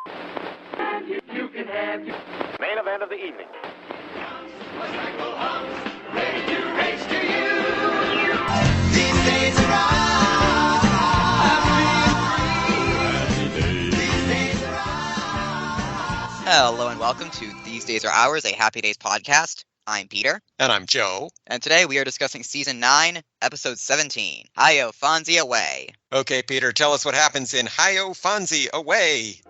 You can have your Main event of the evening. ready to race to you. These days are Hello and welcome to These Days Are Ours, a Happy Days podcast. I'm Peter, And I'm Joe. and today we are discussing Season 9, Episode 17, Hi-Yo, Fonzie Away. Okay, Peter, tell us what happens in Hi-Yo, Fonzie Away.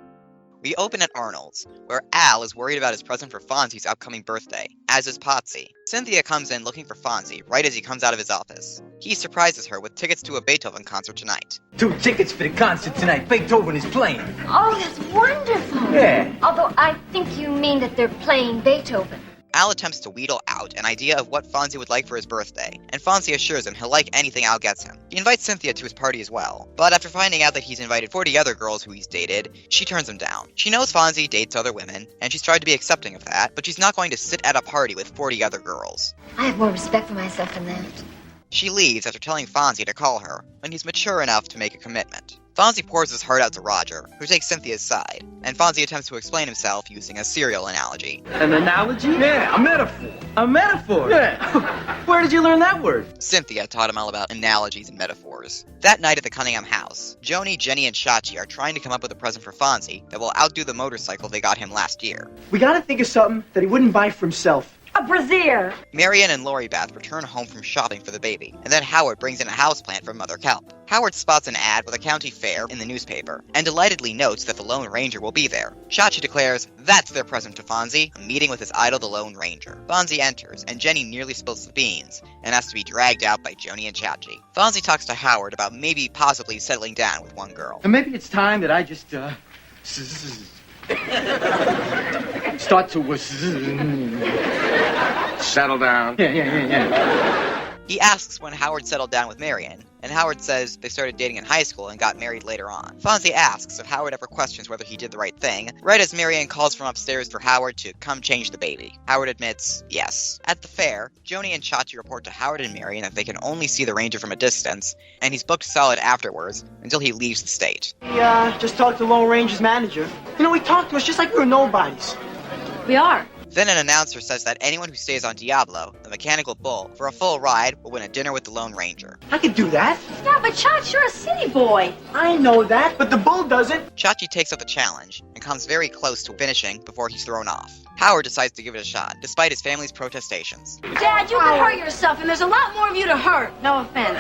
We open at Arnold's, where Al is worried about his present for Fonzie's upcoming birthday, as is Potsy. Cynthia comes in looking for Fonzie right as he comes out of his office. He surprises her with tickets to a Beethoven concert tonight. 2 tickets for the concert tonight. Beethoven is playing. Oh, that's wonderful. Yeah. Although I think you mean that they're playing Beethoven. Al attempts to wheedle out an idea of what Fonzie would like for his birthday, and Fonzie assures him he'll like anything Al gets him. He invites Cynthia to his party as well, but after finding out that he's invited 40 other girls who he's dated, she turns him down. She knows Fonzie dates other women, and she's tried to be accepting of that, but she's not going to sit at a party with 40 other girls. I have more respect for myself than that. She leaves after telling Fonzie to call her when he's mature enough to make a commitment. Fonzie pours his heart out to Roger, who takes Cynthia's side, and Fonzie attempts to explain himself using a cereal analogy. An analogy? Yeah, a metaphor. A metaphor? Yeah. Where did you learn that word? Cynthia taught him all about analogies and metaphors. That night at the Cunningham house, Joni, Jenny, and Chachi are trying to come up with a present for Fonzie that will outdo the motorcycle they got him last year. We gotta think of something that he wouldn't buy for himself. A brassiere. Marion and Lori Beth return home from shopping for the baby, and then Howard brings in a houseplant from Mother Kelp. Howard spots an ad with a county fair in the newspaper, and delightedly notes that the Lone Ranger will be there. Chachi declares that's their present to Fonzie, a meeting with his idol the Lone Ranger. Fonzie enters, and Jenny nearly spills the beans, and has to be dragged out by Joni and Chachi. Fonzie talks to Howard about maybe possibly settling down with one girl. And maybe it's time that I just, start to, Settle down. yeah. He asks when Howard settled down with Marion, and Howard says they started dating in high school and got married later on. Fonzie asks if Howard ever questions whether he did the right thing, right as Marion calls from upstairs for Howard to come change the baby. Howard admits yes. At the fair, Joni and Chachi report to Howard and Marion that they can only see the Ranger from a distance, and he's booked solid afterwards until he leaves the state. We, just talked to Lone Ranger's manager. You know, he talked to us just like we were nobodies. We are. Then an announcer says that anyone who stays on Diablo, the mechanical bull, for a full ride will win a dinner with the Lone Ranger. I could do that. Yeah, but Chach, you're a city boy. I know that, but the bull doesn't. Chachi takes up the challenge, and comes very close to finishing before he's thrown off. Howard decides to give it a shot, despite his family's protestations. Dad, you can hurt yourself, and there's a lot more of you to hurt. No offense.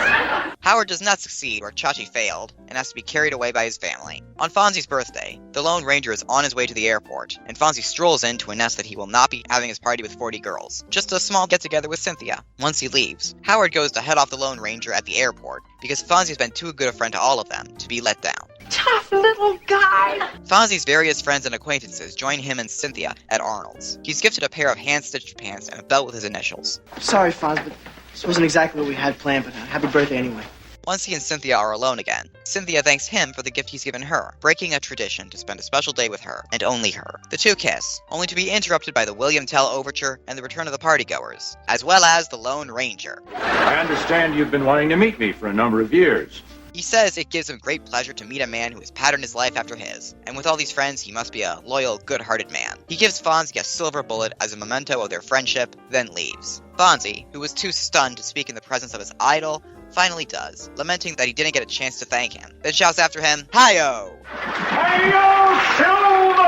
Howard does not succeed where Chachi failed, and has to be carried away by his family. On Fonzie's birthday, the Lone Ranger is on his way to the airport, and Fonzie strolls in to announce that he will not be having his party with 40 girls, just a small get-together with Cynthia. Once he leaves, Howard goes to head off the Lone Ranger at the airport, because Fonzie's been too good a friend to all of them to be let down. Tough little guy. Fonzie's various friends and acquaintances join him and Cynthia at Arnold's. He's gifted a pair of hand-stitched pants and a belt with his initials. Sorry, Fonz, but this wasn't exactly what we had planned, but happy birthday anyway. Once he and Cynthia are alone again, Cynthia thanks him for the gift he's given her, breaking a tradition to spend a special day with her, and only her. The two kiss, only to be interrupted by the William Tell overture and the return of the partygoers, as well as the Lone Ranger. I understand you've been wanting to meet me for a number of years. He says it gives him great pleasure to meet a man who has patterned his life after his, and with all these friends, he must be a loyal, good-hearted man. He gives Fonzie a silver bullet as a memento of their friendship, then leaves. Fonzie, who was too stunned to speak in the presence of his idol, finally does, lamenting that he didn't get a chance to thank him, then shouts after him, Hi-Yo! Hi-yo, Silver!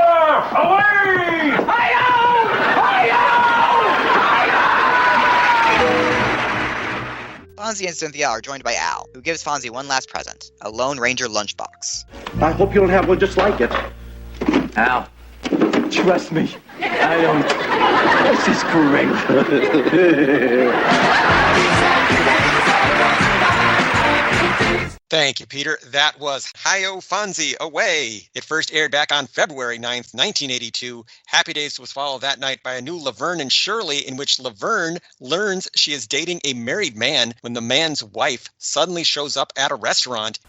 Away! Hi-yo! Fonzie and Cynthia are joined by Al, who gives Fonzie one last present, a Lone Ranger lunchbox. I hope you don't have one just like it. Al. Trust me, I don't. This is great. Thank you, Peter. That was Hi-Yo, Fonzie Away. It first aired back on February 9th, 1982. Happy Days was followed that night by a new Laverne and Shirley, in which Laverne learns she is dating a married man when the man's wife suddenly shows up at a restaurant.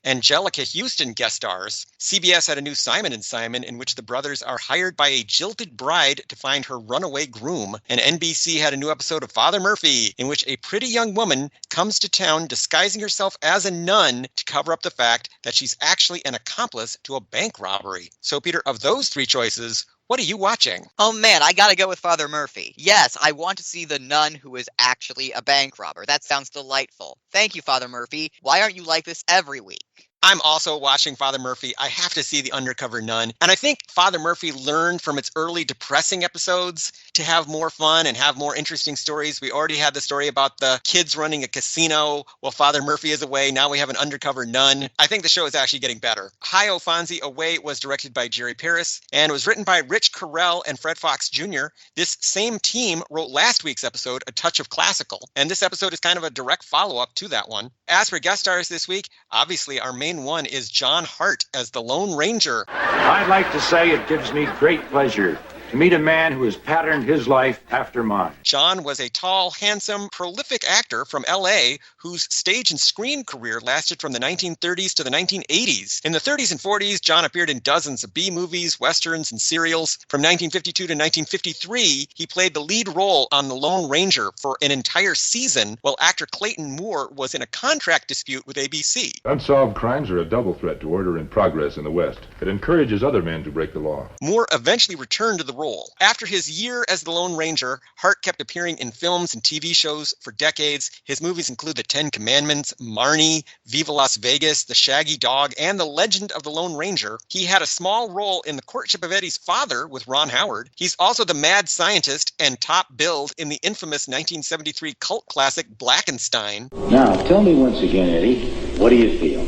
Angelica Houston guest stars. CBS had a new Simon & Simon in which the brothers are hired by a jilted bride to find her runaway groom. And NBC had a new episode of Father Murphy in which a pretty young woman comes to town disguising herself as a nun to cover up the fact that she's actually an accomplice to a bank robbery. So, Peter, of those three choices, what are you watching? Oh man, I gotta go with Father Murphy. Yes, I want to see the nun who is actually a bank robber. That sounds delightful. Thank you, Father Murphy. Why aren't you like this every week? I'm also watching Father Murphy. I have to see The Undercover Nun. And I think Father Murphy learned from its early depressing episodes to have more fun and have more interesting stories. We already had the story about the kids running a casino while Father Murphy is away. Now we have an undercover nun. I think the show is actually getting better. Hi-O Fonzie Away was directed by Jerry Paris and was written by Rich Carell and Fred Fox Jr. This same team wrote last week's episode, A Touch of Classical. And this episode is kind of a direct follow-up to that one. As for guest stars this week, obviously our main one is John Hart as the Lone Ranger. I'd like to say it gives me great pleasure to meet a man who has patterned his life after mine. John was a tall, handsome, prolific actor from L.A. whose stage and screen career lasted from the 1930s to the 1980s. In the 30s and 40s, John appeared in dozens of B-movies, westerns, and serials. From 1952 to 1953, he played the lead role on The Lone Ranger for an entire season, while actor Clayton Moore was in a contract dispute with ABC. Unsolved crimes are a double threat to order and progress in the West. It encourages other men to break the law. Moore eventually returned to the role. After his year as the Lone Ranger, Hart kept appearing in films and TV shows for decades. His movies include The Ten Commandments, Marnie, Viva Las Vegas, The Shaggy Dog, and The Legend of the Lone Ranger. He had a small role in The Courtship of Eddie's Father with Ron Howard. He's also the mad scientist and top billed in the infamous 1973 cult classic Blackenstein. Now, tell me once again, Eddie, what do you feel?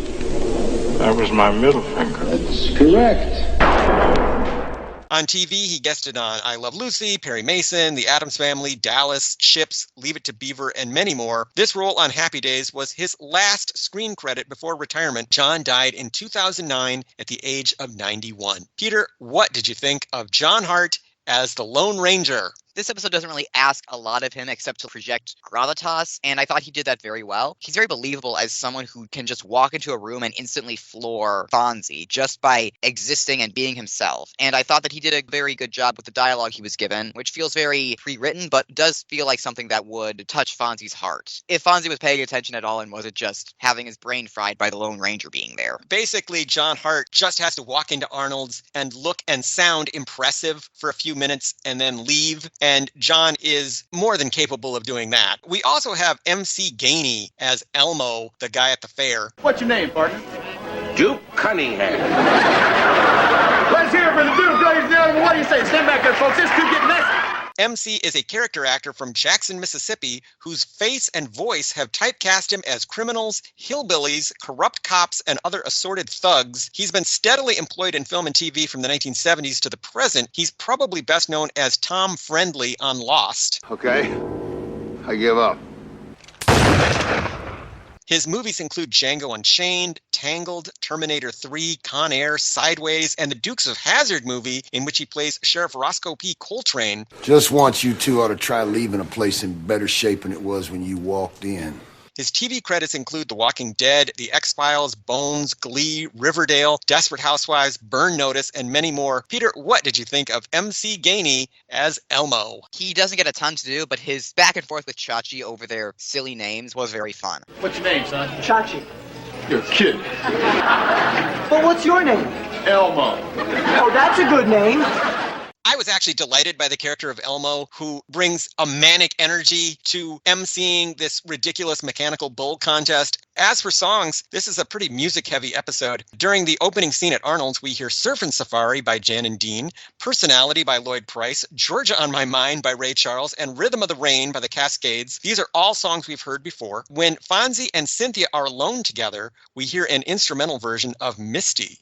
That was my middle finger. That's correct. On TV, he guested on I Love Lucy, Perry Mason, The Addams Family, Dallas, Chips, Leave It to Beaver, and many more. This role on Happy Days was his last screen credit before retirement. John died in 2009 at the age of 91. Peter, what did you think of John Hart as the Lone Ranger? This episode doesn't really ask a lot of him except to project gravitas, and I thought he did that very well. He's very believable as someone who can just walk into a room and instantly floor Fonzie just by existing and being himself. And I thought that he did a very good job with the dialogue he was given, which feels very pre-written, but does feel like something that would touch Fonzie's heart. If Fonzie was paying attention at all and wasn't just having his brain fried by the Lone Ranger being there. Basically, John Hart just has to walk into Arnold's and look and sound impressive for a few minutes and then leave. And John is more than capable of doing that. We also have MC Gainey as Elmo, the guy at the fair. What's your name, partner? Duke Cunningham. Let's hear it for the Duke, ladies and gentlemen. What do you say? Stand back there, folks. This could get messy. MC is a character actor from Jackson, Mississippi, whose face and voice have typecast him as criminals, hillbillies, corrupt cops, and other assorted thugs. He's been steadily employed in film and TV from the 1970s to the present. He's probably best known as Tom Friendly on Lost. Okay, I give up. His movies include Django Unchained, Tangled, Terminator 3, Con Air, Sideways, and the Dukes of Hazzard movie, in which he plays Sheriff Roscoe P. Coltrane. Just want you two ought to try leaving a place in better shape than it was when you walked in. His TV credits include The Walking Dead, The X-Files, Bones, Glee, Riverdale, Desperate Housewives, Burn Notice, and many more. Peter, what did you think of MC Gainey as Elmo? He doesn't get a ton to do, but his back and forth with Chachi over their silly names was very fun. What's your name, son? Chachi. You're kidding. But what's your name? Elmo. Oh, that's a good name. I was actually delighted by the character of Elmo, who brings a manic energy to emceeing this ridiculous mechanical bull contest. As for songs, this is a pretty music-heavy episode. During the opening scene at Arnold's, we hear Surfin' Safari by Jan and Dean, Personality by Lloyd Price, Georgia on My Mind by Ray Charles, and Rhythm of the Rain by the Cascades. These are all songs we've heard before. When Fonzie and Cynthia are alone together, we hear an instrumental version of Misty.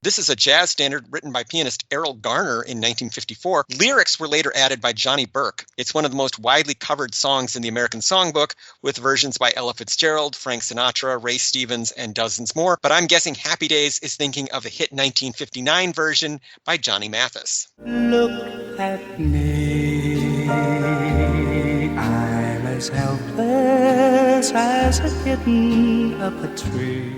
This is a jazz standard written by pianist Errol Garner in 1954. Lyrics were later added by Johnny Burke. It's one of the most widely covered songs in the American Songbook, with versions by Ella Fitzgerald, Frank Sinatra, Ray Stevens, and dozens more. But I'm guessing Happy Days is thinking of the hit 1959 version by Johnny Mathis. Look at me. as helpless as a kitten up a tree.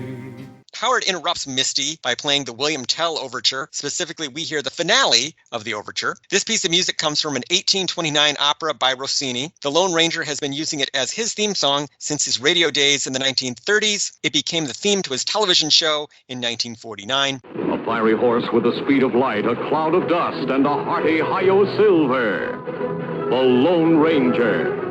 Howard interrupts Misty by playing the William Tell Overture. Specifically, we hear the finale of the overture. This piece of music comes from an 1829 opera by Rossini. The Lone Ranger has been using it as his theme song since his radio days in the 1930s. It became the theme to his television show in 1949. A fiery horse with the speed of light, a cloud of dust, and a hearty Hi-Yo Silver. The Lone Ranger.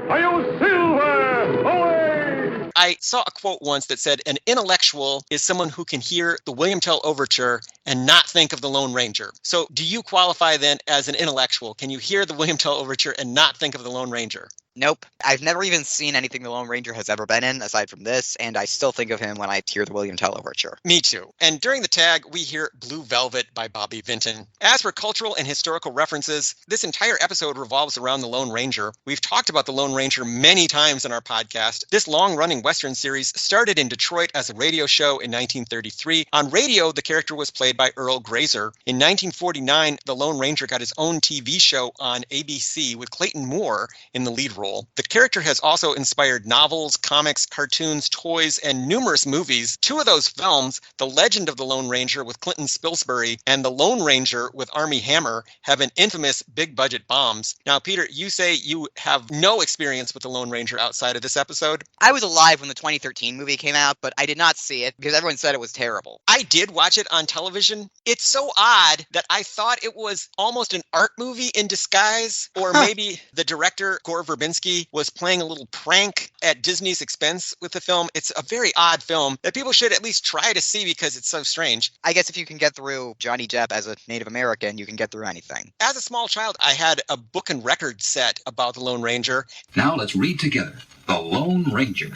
Hi-Yo Silver! Away! I saw a quote once that said, an intellectual is someone who can hear the William Tell Overture and not think of the Lone Ranger. So do you qualify then as an intellectual? Can you hear the William Tell Overture and not think of the Lone Ranger? Nope. I've never even seen anything the Lone Ranger has ever been in, aside from this, and I still think of him when I hear the William Tell Overture. Me too. And during the tag, we hear Blue Velvet by Bobby Vinton. As for cultural and historical references, this entire episode revolves around the Lone Ranger. We've talked about the Lone Ranger many times in our podcast. This long-running Western series started in Detroit as a radio show in 1933. On radio, the character was played by Earl Grazer. In 1949, the Lone Ranger got his own TV show on ABC with Clayton Moore in the lead role. The character has also inspired novels, comics, cartoons, toys, and numerous movies. Two of those films, The Legend of the Lone Ranger with Clinton Spilsbury and The Lone Ranger with Armie Hammer, have been infamous big-budget bombs. Now, Peter, you say you have no experience with the Lone Ranger outside of this episode? I was alive when the 2013 movie came out, but I did not see it because everyone said it was terrible. I did watch it on television. It's so odd that I thought it was almost an art movie in disguise, or maybe the director, Gore Verbinski, was playing a little prank at Disney's expense with the film. It's a very odd film that people should at least try to see because it's so strange. I guess if you can get through Johnny Depp as a Native American, you can get through anything. As a small child, I had a book and record set about the Lone Ranger. Now let's read together The Lone Ranger.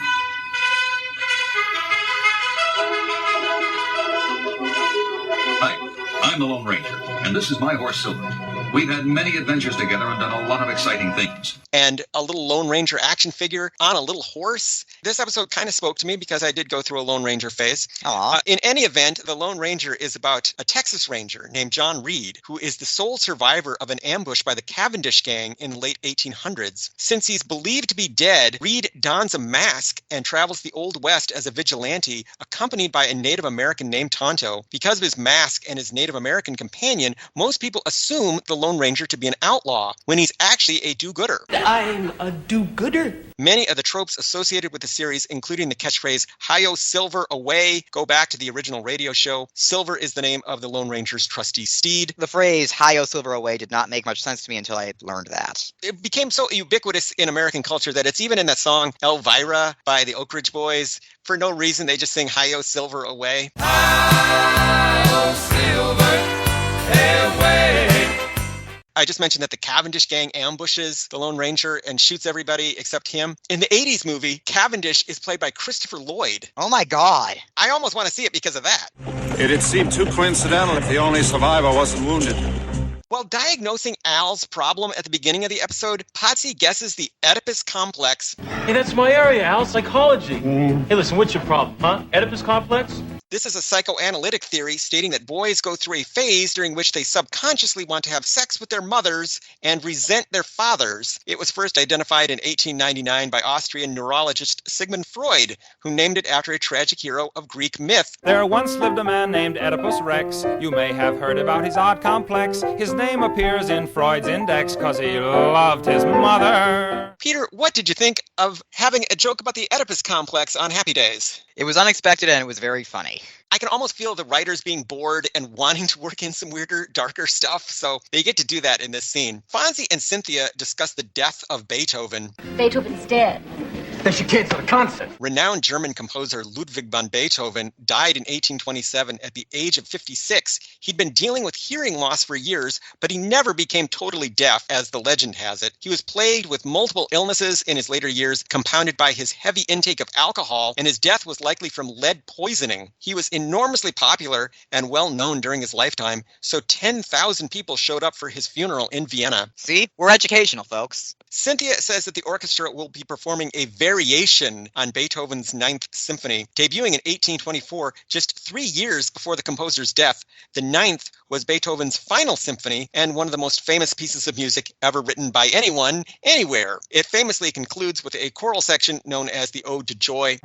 Hi, I'm the Lone Ranger, and this is my horse Silver. We've had many adventures together and done a lot of exciting things. And a little Lone Ranger action figure on a little horse. This episode kind of spoke to me because I did go through a Lone Ranger phase. In any event, the Lone Ranger is about a Texas Ranger named John Reed, who is the sole survivor of an ambush by the Cavendish gang in the late 1800s. Since he's believed to be dead, Reed dons a mask and travels the Old West as a vigilante, accompanied by a Native American named Tonto. Because of his mask and his Native American companion, most people assume the Lone Ranger to be an outlaw, when he's actually a do-gooder. I'm a do-gooder. Many of the tropes associated with the series, including the catchphrase, Hi-Yo Silver Away, go back to the original radio show. Silver is the name of the Lone Ranger's trusty steed. The phrase, Hi-Yo Silver Away, did not make much sense to me until I learned that. It became so ubiquitous in American culture that it's even in that song, Elvira, by the Oak Ridge Boys. For no reason, they just sing Hi-Yo Silver Away. Hi-Yo Silver Away. I just mentioned that the Cavendish gang ambushes the Lone Ranger and shoots everybody except him. In the 80s movie, Cavendish is played by Christopher Lloyd. Oh my God. I almost want to see it because of that. It'd seem too coincidental if the only survivor wasn't wounded. While diagnosing Al's problem at the beginning of the episode, Potsy guesses the Oedipus complex. Hey, that's my area, Al. Psychology. Hey, listen, what's your problem, huh? Oedipus complex? This is a psychoanalytic theory stating that boys go through a phase during which they subconsciously want to have sex with their mothers and resent their fathers. It was first identified in 1899 by Austrian neurologist Sigmund Freud, who named it after a tragic hero of Greek myth. There once lived a man named Oedipus Rex. You may have heard about his odd complex. His name appears in Freud's index because he loved his mother. Peter, what did you think of having a joke about the Oedipus complex on Happy Days? It was unexpected and it was very funny. I can almost feel the writers being bored and wanting to work in some weirder, darker stuff, so they get to do that in this scene. Fonzie and Cynthia discuss the death of Beethoven. Beethoven's dead. Then she cancel the concert. Renowned German composer Ludwig van Beethoven died in 1827 at the age of 56. He'd been dealing with hearing loss for years, but he never became totally deaf, as the legend has it. He was plagued with multiple illnesses in his later years, compounded by his heavy intake of alcohol, and his death was likely from lead poisoning. He was enormously popular and well known during his lifetime, so 10,000 people showed up for his funeral in Vienna. See? We're educational, folks. Cynthia says that the orchestra will be performing a very variation on Beethoven's Ninth Symphony. Debuting in 1824, just 3 years before the composer's death, the Ninth was Beethoven's final symphony and one of the most famous pieces of music ever written by anyone, anywhere. It famously concludes with a choral section known as the Ode to Joy.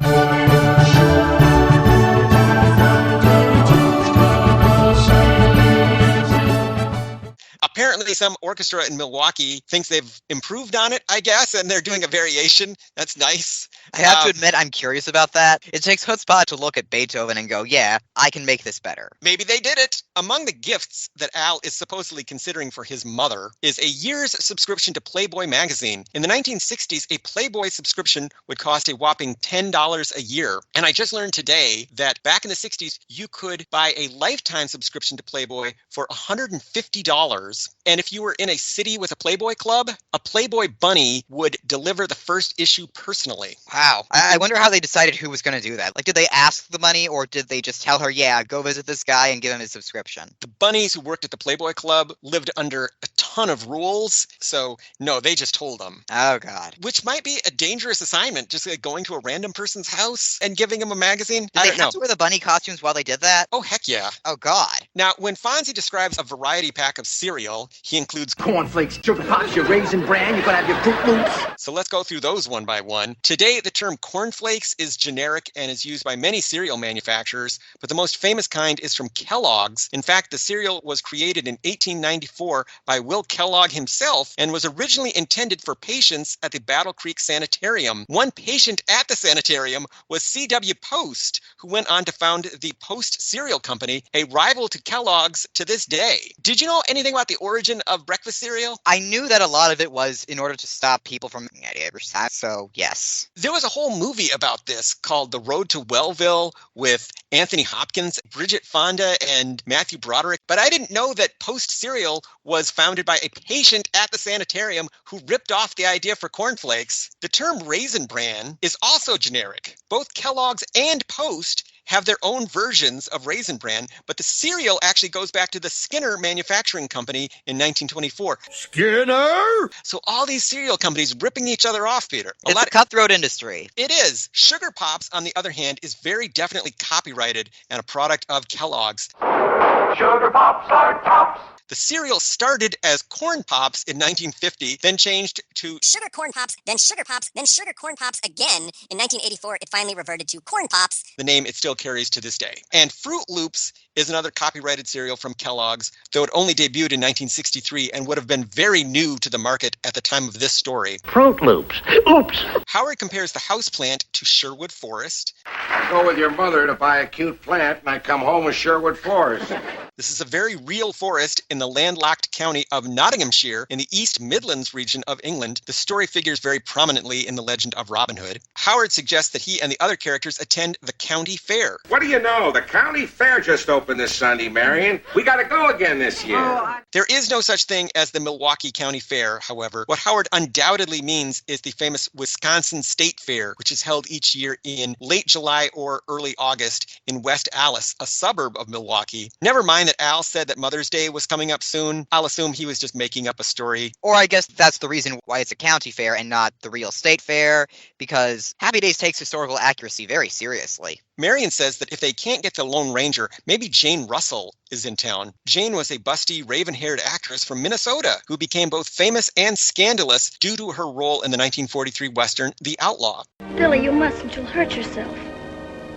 Apparently, some orchestra in Milwaukee thinks they've improved on it, I guess, and they're doing a variation. That's nice. I have to admit, I'm curious about that. It takes chutzpah to look at Beethoven and go, yeah, I can make this better. Maybe they did it. Among the gifts that Al is supposedly considering for his mother is a year's subscription to Playboy magazine. In the 1960s, a Playboy subscription would cost a whopping $10 a year. And I just learned today that back in the 60s, you could buy a lifetime subscription to Playboy for $150. And if you were in a city with a Playboy club, a Playboy bunny would deliver the first issue personally. Wow. I wonder how they decided who was going to do that. Like, did they ask the bunny, or did they just tell her, yeah, go visit this guy and give him his subscription? The bunnies who worked at the Playboy Club lived under a ton of rules, so no, they just told them. Oh, God. Which might be a dangerous assignment, just like going to a random person's house and giving him a magazine. Did they have to wear the bunny costumes while they did that? Oh, heck yeah. Oh, God. Now, when Fonzie describes a variety pack of cereal, he includes cornflakes, sugar pops, your Raisin Bran, you're gonna have your Fruit Loops. So let's go through those one by one. Today, the term cornflakes is generic and is used by many cereal manufacturers, but the most famous kind is from Kellogg's. In fact, the cereal was created in 1894 by Will Kellogg himself and was originally intended for patients at the Battle Creek Sanitarium. One patient at the sanitarium was C.W. Post, who went on to found the Post Cereal Company, a rival to Kellogg's to this day. Did you know anything about the origin of breakfast cereal? I knew that a lot of it was in order to stop people from getting it, so yes. There was a whole movie about this called The Road to Wellville with Anthony Hopkins, Bridget Fonda, and Matthew Broderick, but I didn't know that Post Cereal was founded by a patient at the sanitarium who ripped off the idea for cornflakes. The term Raisin Bran is also generic. Both Kellogg's and Post have their own versions of Raisin Bran, but the cereal actually goes back to the Skinner Manufacturing Company in 1924. Skinner! So all these cereal companies ripping each other off, Peter. It's a cutthroat industry. It is. Sugar Pops, on the other hand, is very definitely copyrighted and a product of Kellogg's. Sugar Pops are tops. The cereal started as Corn Pops in 1950, then changed to Sugar Corn Pops, then Sugar Pops, then Sugar Corn Pops again. In 1984, it finally reverted to Corn Pops, the name it still carries to this day. And Fruit Loops is another copyrighted cereal from Kellogg's, though it only debuted in 1963 and would have been very new to the market at the time of this story. Fruit Loops. Oops. Howard compares the houseplant to Sherwood Forest. I go with your mother to buy a cute plant, and I come home with Sherwood Forest. This is a very real forest in the landlocked county of Nottinghamshire in the East Midlands region of England. The story figures very prominently in the legend of Robin Hood. Howard suggests that he and the other characters attend the county fair. What do you know? The county fair just opened this Sunday, Marion. We got to go again this year. There is no such thing as the Milwaukee County Fair, however. What Howard undoubtedly means is the famous Wisconsin State Fair, which is held each year in late July or early August in West Allis, a suburb of Milwaukee. Never mind that Al said that Mother's Day was coming up soon. I'll assume he was just making up a story. Or I guess that's the reason why it's a county fair and not the real state fair, because Happy Days takes historical accuracy very seriously. Marion says that if they can't get the Lone Ranger, maybe Jane Russell is in town. Jane was a busty, raven-haired actress from Minnesota who became both famous and scandalous due to her role in the 1943 Western, The Outlaw. Billy, you mustn't. You'll hurt yourself.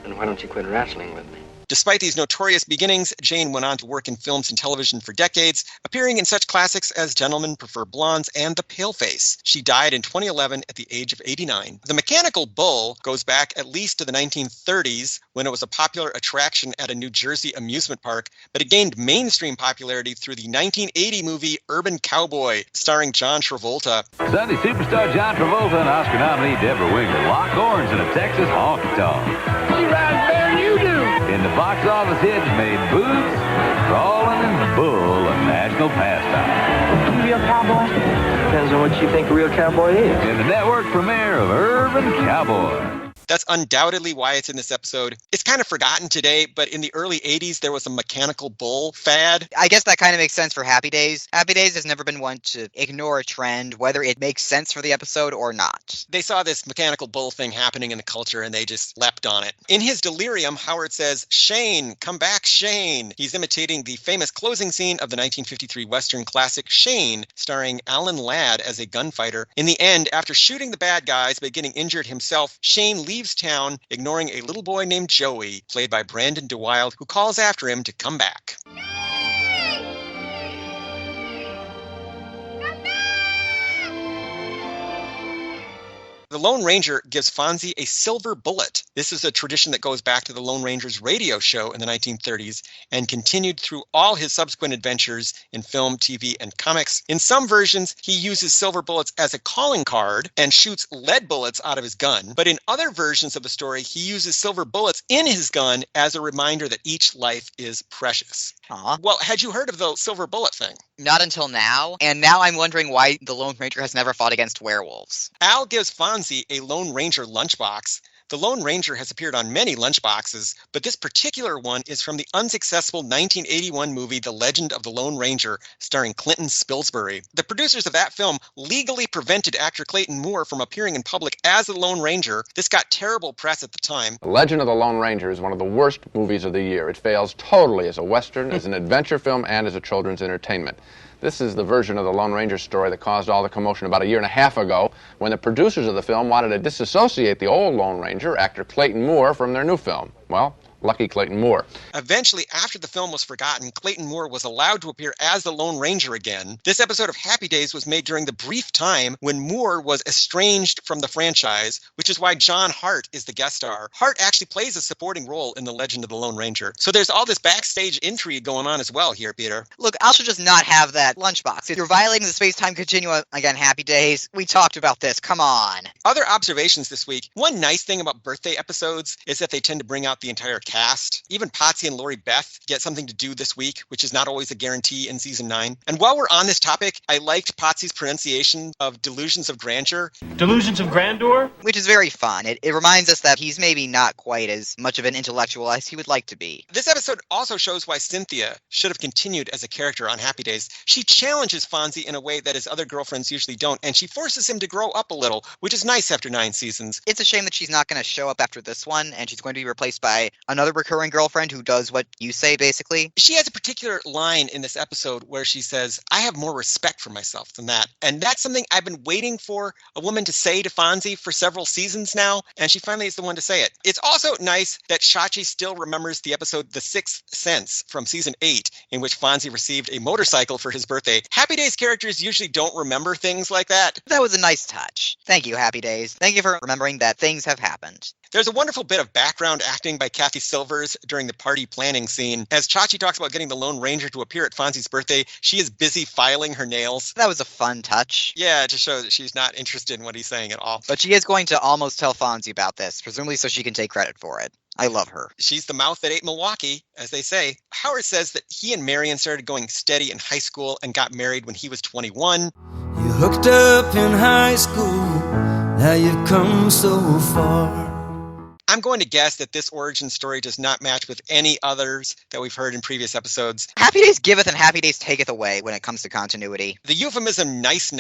And why don't you quit wrestling with me? Despite these notorious beginnings, Jane went on to work in films and television for decades, appearing in such classics as Gentlemen Prefer Blondes and The Paleface. She died in 2011 at the age of 89. The mechanical bull goes back at least to the 1930s, when it was a popular attraction at a New Jersey amusement park, but it gained mainstream popularity through the 1980 movie Urban Cowboy, starring John Travolta. Sunday superstar John Travolta and Oscar nominee Deborah Winger lock horns in a Texas honky-tonk. She rides better than you do. In the box office hits made Boots, Crawling, and Bull a national pastime. You a real cowboy? Depends on what you think a real cowboy is. In the network premiere of Urban Cowboy. That's undoubtedly why it's in this episode. It's kind of forgotten today, but in the early 80s, there was a mechanical bull fad. I guess that kind of makes sense for Happy Days. Happy Days has never been one to ignore a trend, whether it makes sense for the episode or not. They saw this mechanical bull thing happening in the culture, and they just leapt on it. In his delirium, Howard says, "Shane, come back, Shane." He's imitating the famous closing scene of the 1953 Western classic Shane, starring Alan Ladd as a gunfighter. In the end, after shooting the bad guys but getting injured himself, Shane leaves town, ignoring a little boy named Joey, played by Brandon DeWilde, who calls after him to come back. The Lone Ranger gives Fonzie a silver bullet. This is a tradition that goes back to the Lone Ranger's radio show in the 1930s and continued through all his subsequent adventures in film, TV, and comics. In some versions, he uses silver bullets as a calling card and shoots lead bullets out of his gun. But in other versions of the story, he uses silver bullets in his gun as a reminder that each life is precious. Well, had you heard of the silver bullet thing? Not until now, and now I'm wondering why the Lone Ranger has never fought against werewolves. Al gives Fonzie a Lone Ranger lunchbox. The Lone Ranger has appeared on many lunchboxes, but this particular one is from the unsuccessful 1981 movie The Legend of the Lone Ranger, starring Clinton Spilsbury. The producers of that film legally prevented actor Clayton Moore from appearing in public as the Lone Ranger. This got terrible press at the time. The Legend of the Lone Ranger is one of the worst movies of the year. It fails totally as a Western, as an adventure film, and as a children's entertainment. This is the version of the Lone Ranger story that caused all the commotion about a year and a half ago when the producers of the film wanted to disassociate the old Lone Ranger, actor Clayton Moore, from their new film. Well, lucky Clayton Moore. Eventually, after the film was forgotten, Clayton Moore was allowed to appear as the Lone Ranger again. This episode of Happy Days was made during the brief time when Moore was estranged from the franchise, which is why John Hart is the guest star. Hart actually plays a supporting role in The Legend of the Lone Ranger. So there's all this backstage intrigue going on as well here, Peter. Look, I should just not have that lunchbox. If you're violating the space-time continuum, again, Happy Days, we talked about this, come on. Other observations this week. One nice thing about birthday episodes is that they tend to bring out the entire cast. Even Potsy and Lori Beth get something to do this week, which is not always a guarantee in season 9. And while we're on this topic, I liked Potsy's pronunciation of Delusions of Grandeur. Delusions of Grandeur? Which is very fun. It reminds us that he's maybe not quite as much of an intellectual as he would like to be. This episode also shows why Cynthia should have continued as a character on Happy Days. She challenges Fonzie in a way that his other girlfriends usually don't, and she forces him to grow up a little, which is nice after 9 seasons. It's a shame that she's not going to show up after this one, and she's going to be replaced by another recurring girlfriend who does what you say, basically. She has a particular line in this episode where she says, "I have more respect for myself than that." And that's something I've been waiting for a woman to say to Fonzie for several seasons now, and she finally is the one to say it. It's also nice that Shachi still remembers the episode The Sixth Sense from season 8, in which Fonzie received a motorcycle for his birthday. Happy Days characters usually don't remember things like that. That was a nice touch. Thank you, Happy Days. Thank you for remembering that things have happened. There's a wonderful bit of background acting by Kathy Silvers during the party planning scene. As Chachi talks about getting the Lone Ranger to appear at Fonzie's birthday, she is busy filing her nails. That was a fun touch. Yeah, to show that she's not interested in what he's saying at all. But she is going to almost tell Fonzie about this, presumably so she can take credit for it. I love her. She's the mouth that ate Milwaukee, as they say. Howard says that he and Marion started going steady in high school and got married when he was 21. You hooked up in high school, now you've come so far. I'm going to guess that this origin story does not match with any others that we've heard in previous episodes. Happy Days giveth and Happy Days taketh away when it comes to continuity. The euphemism nice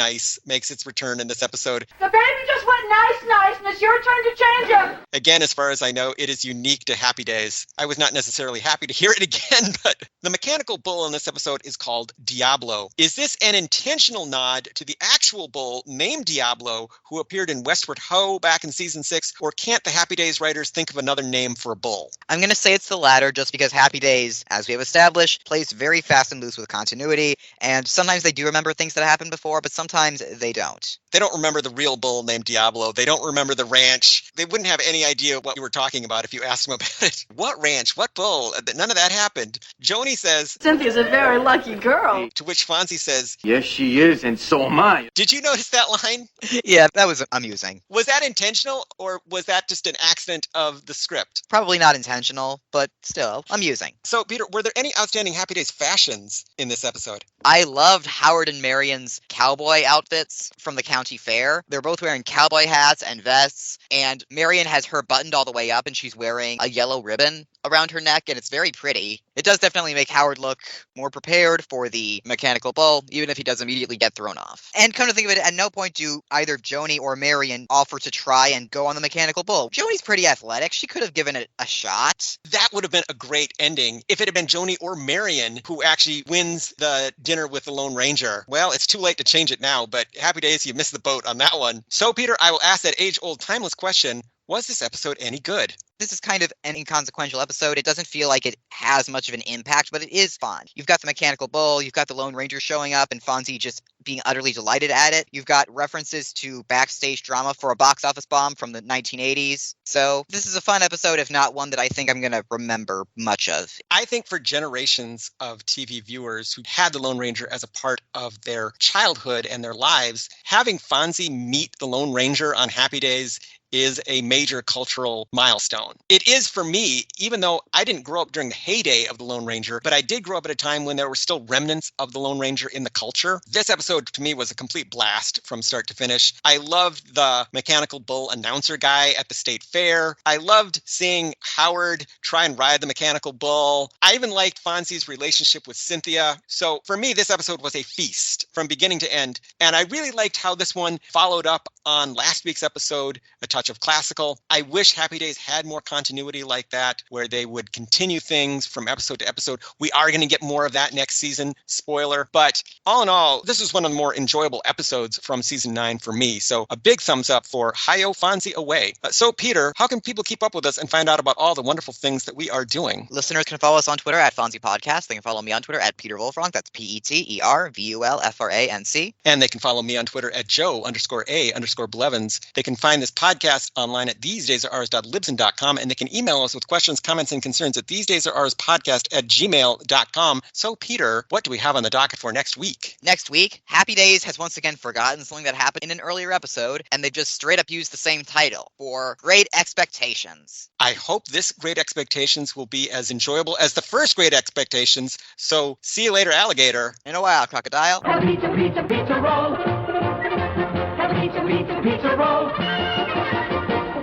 makes its return in this episode. The baby just went nice, and it's your turn to change him. Again, as far as I know, it is unique to Happy Days. I was not necessarily happy to hear it again, but the mechanical bull in this episode is called Diablo. Is this an intentional nod to the actual bull named Diablo who appeared in Westward Ho back in season 6, or can't the Happy Days writers think of another name for a bull? I'm going to say it's the latter just because Happy Days, as we have established, plays very fast and loose with continuity, and sometimes they do remember things that happened before, but sometimes they don't. They don't remember the real bull named Diablo. They don't remember the ranch. They wouldn't have any idea what you were talking about if you asked them about it. What ranch? What bull? None of that happened. Joni says, Cynthia's a very lucky girl. To which Fonzie says, Yes, she is, and so am I. Did you notice that line? Yeah, that was amusing. Was that intentional, or was that just an accident of the script? Probably not intentional, but still amusing. So, Peter, were there any outstanding Happy Days fashions in this episode? I loved Howard and Marion's cowboy outfits from the county fair. They're both wearing cowboy cowboy hats and vests, and Marion has her buttoned all the way up and she's wearing a yellow ribbon around her neck, and it's very pretty. It does definitely make Howard look more prepared for the mechanical bull, even if he does immediately get thrown off. And come to think of it, at no point do either Joni or Marion offer to try and go on the mechanical bull. Joni's pretty athletic. She could have given it a shot. That would have been a great ending if it had been Joni or Marion who actually wins the dinner with the Lone Ranger. Well, it's too late to change it now, but happy days, you missed the boat on that one. So, Peter, I will ask that age-old timeless question. Was this episode any good? This is kind of an inconsequential episode. It doesn't feel like it has much of an impact, but it is fun. You've got the mechanical bull, you've got the Lone Ranger showing up and Fonzie just being utterly delighted at it. You've got references to backstage drama for a box office bomb from the 1980s. So this is a fun episode, if not one that I think I'm going to remember much of. I think for generations of TV viewers who had the Lone Ranger as a part of their childhood and their lives, having Fonzie meet the Lone Ranger on Happy Days is a major cultural milestone. It is for me, even though I didn't grow up during the heyday of the Lone Ranger, but I did grow up at a time when there were still remnants of the Lone Ranger in the culture. This episode to me was a complete blast from start to finish. I loved the mechanical bull announcer guy at the state fair. I loved seeing Howard try and ride the mechanical bull. I even liked Fonzie's relationship with Cynthia. So for me, this episode was a feast from beginning to end. And I really liked how this one followed up on last week's episode, A Touch of Classical. I wish Happy Days had more continuity like that, where they would continue things from episode to episode. We are going to get more of that next season, spoiler. But all in all, this is one of the more enjoyable episodes from season 9 for me. So a big thumbs up for Hi-Yo Fonzie Away. So Peter, how can people keep up with us and find out about all the wonderful things that we are doing? Listeners can follow us on Twitter at Fonzie Podcast. They can follow me on Twitter at Peter Wolfranc. That's PeterVulfranc. And they can follow me on Twitter at Joe_A_Blevins. They can find this podcast online at thesedaysare.libsyn.com, and they can email us with questions, comments, and concerns at thesedaysarspodcast@gmail.com. So, Peter, what do we have on the docket for next week? Next week, Happy Days has once again forgotten something that happened in an earlier episode, and they just straight up used the same title for Great Expectations. I hope this Great Expectations will be as enjoyable as the first Great Expectations. So, see you later, alligator. In a while, crocodile. Have a pizza, pizza, pizza roll. Have a pizza, pizza, pizza roll.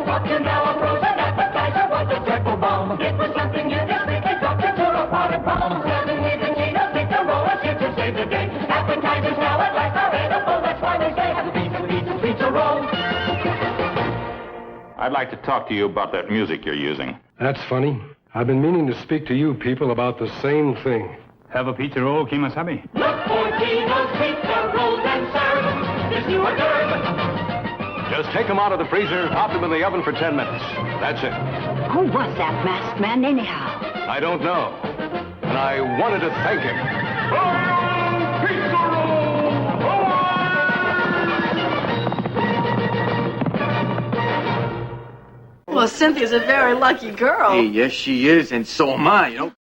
Walking down a frozen appetizer was a dreadful bomb. It was something you just think they dropped into a potted palm. Serving with a Gina, pizza roll, a shit to save the day. Appetizers now at last are edible. That's why they say have a pizza, pizza, pizza roll. I'd like to talk to you about that music you're using. That's funny. I've been meaning to speak to you people about the same thing. Have a pizza roll, Kimasabi. Look for Gino's pizza rolls and serve this new hors d'oeuvre. Just take them out of the freezer, pop them in the oven for 10 minutes. That's it. Who was that masked man anyhow? I don't know. And I wanted to thank him. Well, Cynthia's a very lucky girl. Hey, yes, she is, and so am I, you know.